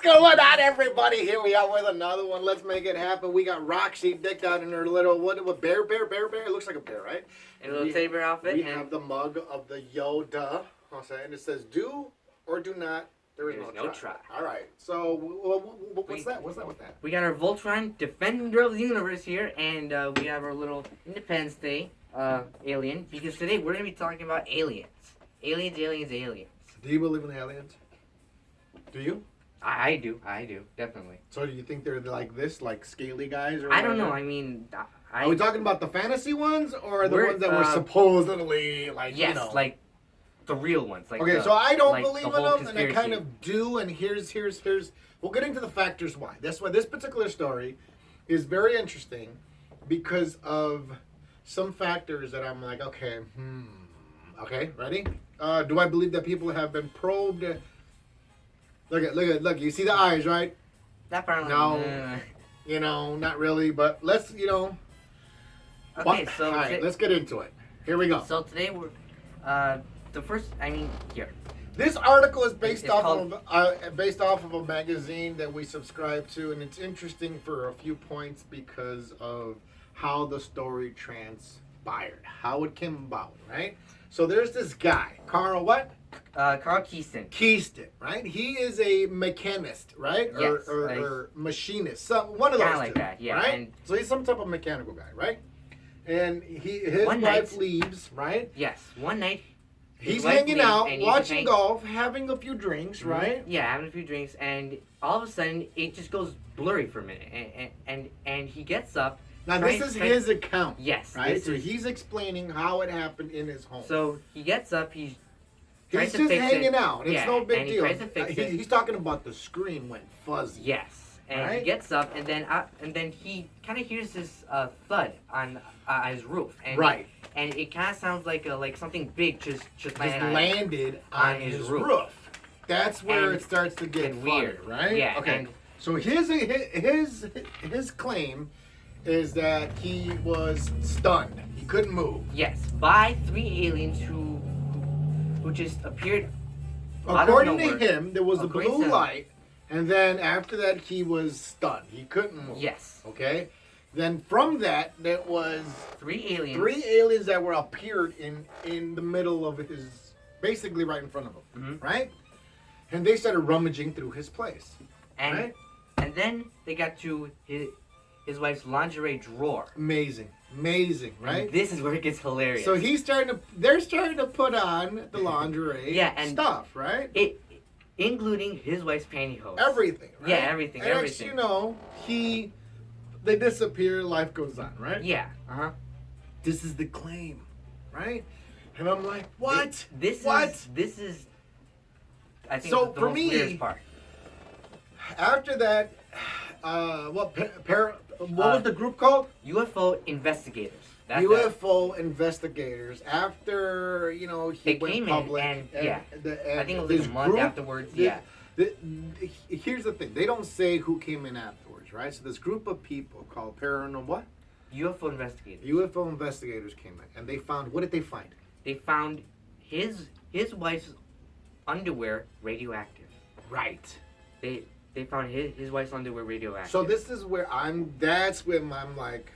What's going on, everybody? Here we are with another one. Let's make it happen. We got Roxy decked out in her little, what bear? It looks like a bear, right? And a little teddy bear outfit. We have the mug of the Yoda. And it says, do or do not. There's no try. All right. So, what's that? What's that with that? We got our Voltron, Defender of the Universe here, and we have our little Independence Day alien, because today we're going to be talking about aliens. Aliens. Do you believe in aliens? Do you? I do, definitely. So do you think they're like this, like scaly guys? Or I don't know, I mean... Are we talking about the fantasy ones, or the ones that were supposedly, like, yes, you know... like the real ones. Like okay, so I don't like believe in them, and I kind of do, and here's... We'll get into the factors why. That's why this particular story is very interesting, because of some factors that I'm like, okay, Okay, ready? Do I believe that people have been probed... Look, you see the eyes, right? That part, no, you know, not really, but let's, you know. Okay, so all right, let's get into it. Here we go. So today we're, the first, here. This article is based off of a magazine that we subscribe to, and it's interesting for a few points because of how the story transpired, how it came about, right? So there's this guy, Carl what? Carl Keyston. Keyston, right? He is a mechanist, right? Yes. Or machinist. One of those like two, that, yeah. Right? And so he's some type of mechanical guy, right? And his wife leaves, right? Yes. One night, he's hanging out, watching golf, having a few drinks, right? Yeah, having a few drinks, and all of a sudden, it just goes blurry for a minute, and he gets up. Now, this is his account. Yes. Right? So he's explaining how it happened in his home. So he gets up, he's just hanging out. It's no big deal. He tries to fix it. He's talking about the screen went fuzzy. Yes. And he gets up, and then he kind of hears this thud on his roof. And and it kind of sounds like something big just landed on his roof. That's where it starts to get weird, right? Yeah. Okay. So his claim is that he was stunned. He couldn't move. Yes, by three aliens who just appeared. According to him, there was a blue light, and then after that, he was stunned. He couldn't move. Yes. Okay. Then from that, there was three aliens. Three aliens that were appeared in the middle of his, basically right in front of him, right? And they started rummaging through his place, and then they got to his wife's lingerie drawer. Amazing, right? And this is where it gets hilarious. So they're starting to put on the lingerie and stuff, right? Including his wife's pantyhose. Everything, right? Yeah, everything. And as you know, they disappear, life goes on, right? Yeah. This is the claim, right? And I'm like, what? This is I think so the for most me, weirdest part. After that, what was the group called? UFO investigators. UFO investigators. After he went public, and I think it was this a month afterwards. Here's the thing: they don't say who came in afterwards, right? So this group of people called paranormal what? UFO investigators. UFO investigators came in, and they found. What did they find? They found his wife's underwear radioactive. Right. They found his wife's underwear radioactive. So this is where that's when I'm like,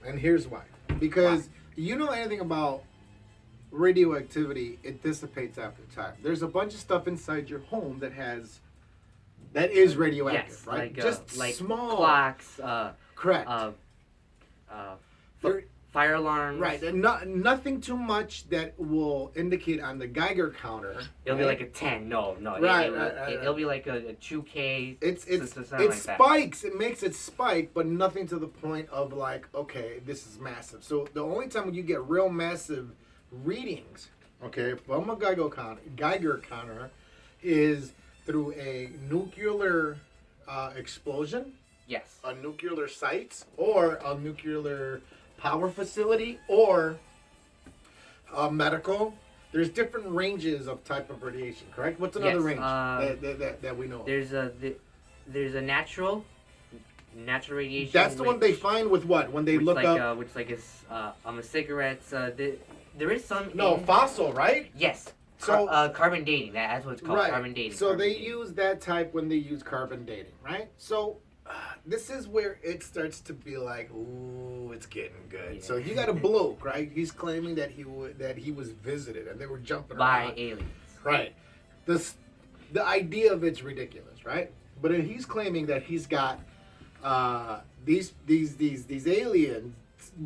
and here's why. Because you know anything about radioactivity, it dissipates after time. There's a bunch of stuff inside your home that is radioactive, right? Just like small clocks, correct. Fire alarms. Right, and nothing too much that will indicate on the Geiger counter. It'll be like a 10. No. It'll be like a 2K. It spikes. It makes it spike, but nothing to the point of like, okay, this is massive. So the only time you get real massive readings, okay, from a Geiger counter is through a nuclear explosion. Yes. A nuclear site or a nuclear power facility or medical. There's different ranges of type of radiation, correct? What's another range that we know of? There's a natural radiation. That's the one they find with what? When they look up... Which like is cigarettes. There is some... No, fossil, right? Yes. carbon dating. That's what it's called. Right. Carbon dating. So carbon they dating. use that type when they use carbon dating, right? So this is where it starts to be like, ooh, it's getting good. Yeah. So you got a bloke, right? He's claiming that he was visited and they were jumping by around. aliens. Right. The idea of it's ridiculous, right? But he's claiming that he's got these aliens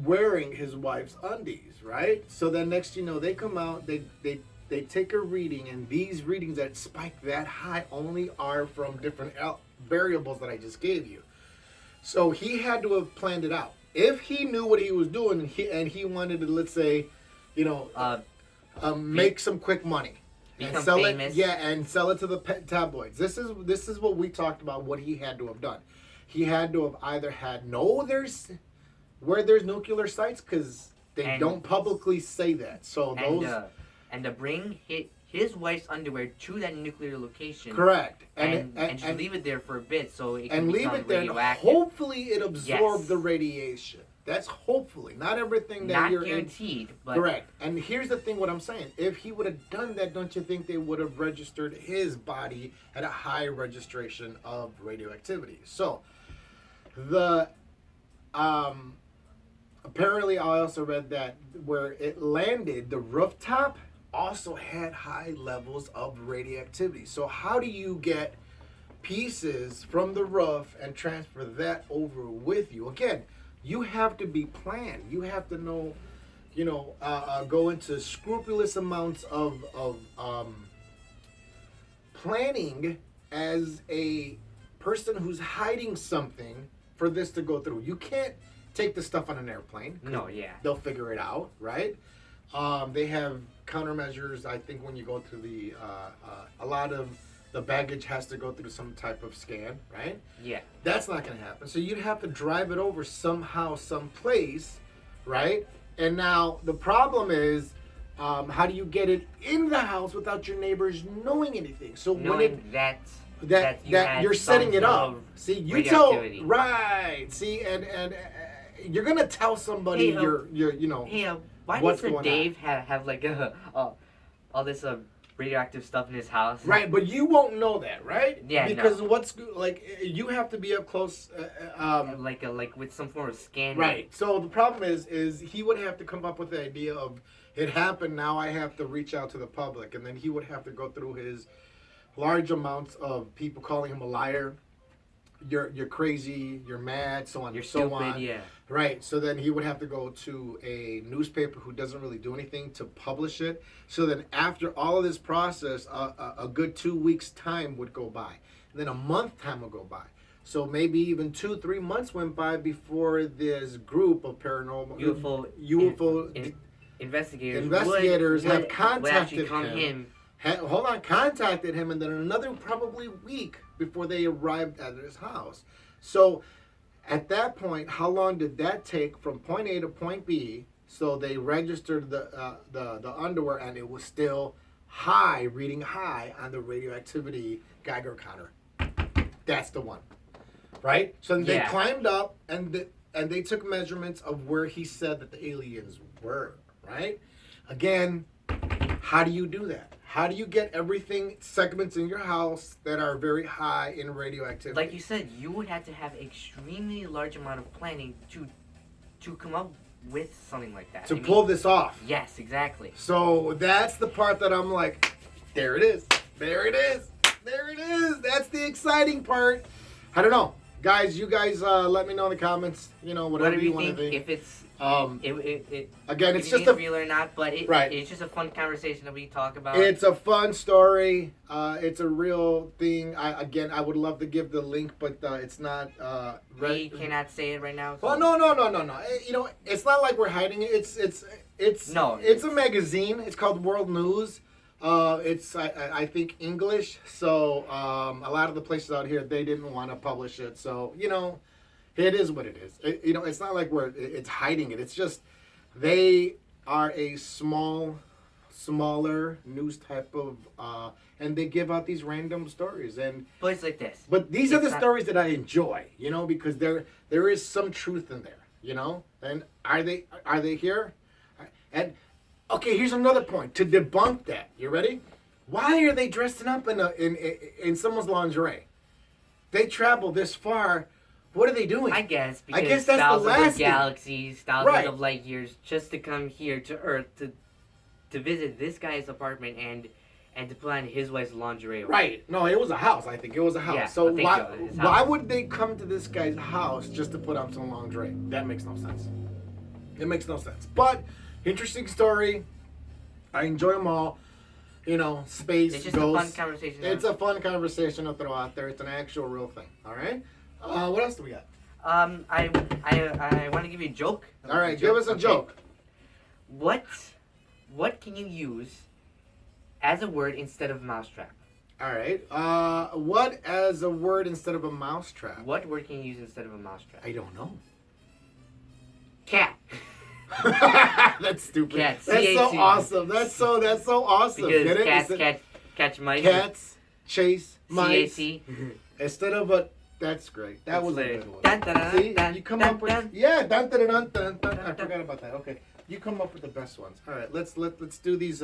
wearing his wife's undies, right? So then next you know they come out, they take a reading, and these readings that spike that high only are from different variables that I just gave you. So he had to have planned it out. If he knew what he was doing and he wanted to, let's say, you know, make some quick money and sell famous. and sell it to the tabloids. This is what we talked about. What he had to have done. He had to have either had where there's nuclear sites, because they don't publicly say that. So and to bring his wife's underwear to that nuclear location. Correct. And just leave it there for a bit so it can and leave become it there. radioactive. And hopefully it absorbed the radiation. That's hopefully, not everything that not you're guaranteed, but correct. And here's the thing: what I'm saying, if he would have done that, don't you think they would have registered his body at a high registration of radioactivity? So, apparently, I also read that where it landed, the rooftop also had high levels of radioactivity. So how do you get pieces from the roof and transfer that over with you? Again, you have to be planned. You have to know, go into scrupulous amounts of planning as a person who's hiding something for this to go through. You can't take the stuff on an airplane. No, yeah. They'll figure it out, right? They have countermeasures. I think when you go through a lot of the baggage has to go through some type of scan, right? Yeah. That's not going to happen. So you'd have to drive it over somehow, someplace, right? And now the problem is, how do you get it in the house without your neighbors knowing anything? So knowing that you're setting it up. See, you tell right. See, and you're gonna tell somebody Hey, why doesn't Dave have like all this radioactive stuff in his house? Right, but you won't know that, right? Yeah, because you have to be up close, like with some form of scanning. Right. So the problem is he would have to come up with the idea of it happened. Now I have to reach out to the public, and then he would have to go through his large amounts of people calling him a liar. You're crazy. You're mad. So on. You're so stupid. on. Yeah. Right. So then he would have to go to a newspaper who doesn't really do anything to publish it. So then after all of this process, a good 2 weeks time would go by. And then a month time would go by. So maybe even 2-3 months went by before this group of paranormal UFO investigators have contacted him. Contacted him, and then another probably week before they arrived at his house. So at that point, how long did that take from point A to point B? So they registered the underwear, and it was still reading high on the radioactivity Geiger counter. That's the one, right? So they climbed up, and they took measurements of where he said that the aliens were, right? Again, how do you do that? How do you get segments in your house that are very high in radioactivity? Like you said, you would have to have extremely large amount of planning to come up with something like that. To pull this off. Yes, exactly. So that's the part that I'm like, there it is. There it is. There it is. That's the exciting part. I don't know. Guys, you guys let me know in the comments, whatever you want to think. If it's again, it's just real or not, but it's just a fun conversation that we talk about. It's a fun story. It's a real thing. I would love to give the link, but it's not. We cannot say it right now. So. Well, no. It's not like we're hiding it. It's a magazine. It's called World News. It's I think English. So a lot of the places out here they didn't want to publish it. So it is what it is. It's not like it's hiding it. It's just they are a smaller news type of, and they give out these random stories. But it's like this. But these are the stories that I enjoy, because there is some truth in there, And are they here? And Okay, here's another point to debunk that. You ready? Why are they dressing up in someone's lingerie? They travel this far. What are they doing? I guess because that's the thousands last of galaxies, thousands Right. of light years, just to come here to Earth to visit this guy's apartment and to put on his wife's lingerie. Right. No, it was a house. I think it was a house. Yeah, So I think why so, his why house. would they come to this guy's house just to put on some lingerie? That makes no sense. It makes no sense. But interesting story. I enjoy them all. You know, space, It's just ghosts. a fun conversation. It's a fun conversation to throw out there. It's an actual real thing. All right. What else do we got? I want to give you a joke. All right, give us a Okay. joke. What can you use as a word instead of mousetrap? All right. What as a word instead of a mousetrap? What word can you use instead of a mousetrap? I don't know. Cat. That's stupid. Cat, That's so C-A-T. awesome. That's so awesome. Because Get it? cats catch mice. Cats chase mice. C-A-T. Instead of a. That's great. That was a like, good one. dun, dun, dun, See, dun, you come dun, up with dun. yeah. Dun, dun, dun, dun, dun. I Dun, forgot about that. Okay, you come up with the best ones. All right, let's do these.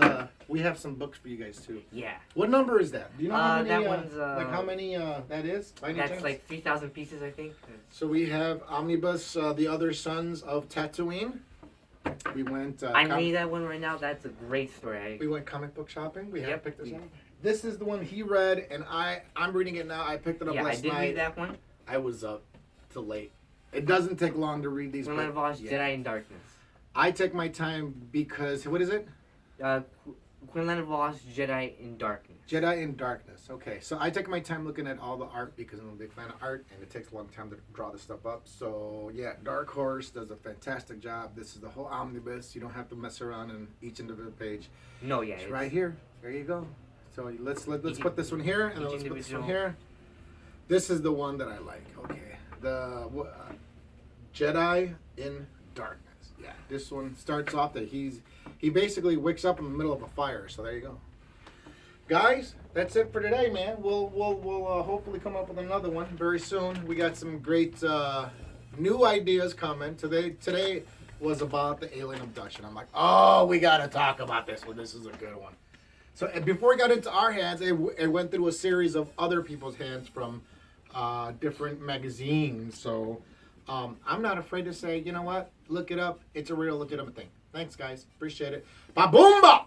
We have some books for you guys too. Yeah. What number is that? Do you know how many? That one's, like how many that is? By any That's chance? like 3,000 pieces, I think. So we have Omnibus, The Other Sons of Tatooine. We went. I need that one right now. That's a great story. We went comic book shopping. We have picked this Yeah. up. This is the one he read, and I'm reading it now. I picked it up Yeah, I last did night. read that one. I was up till late. It doesn't take long to read these When books. I watched Jedi in Darkness. I take my time because what is it? Quinlan Voss, Jedi in Darkness. Jedi in Darkness. Okay, so I take my time looking at all the art because I'm a big fan of art, and it takes a long time to draw this stuff up. So yeah, Dark Horse does a fantastic job. This is the whole omnibus. You don't have to mess around in each individual page. No, yeah. It's right here. There you go. So let's put this one here, and then let's put this one here. This is the one that I like. Okay, the Jedi in Darkness. Yeah, this one starts off that he basically wakes up in the middle of a fire. So there you go, guys. That's it for today, man. We'll hopefully come up with another one very soon. We got some great new ideas coming. Today was about the alien abduction. I'm like, oh, we gotta talk about this one. This is a good one. So before it got into our hands, it went through a series of other people's hands from different magazines. So I'm not afraid to say, you know what? Look it up. It's a real legitimate thing. Thanks, guys. Appreciate it. Ba-boomba!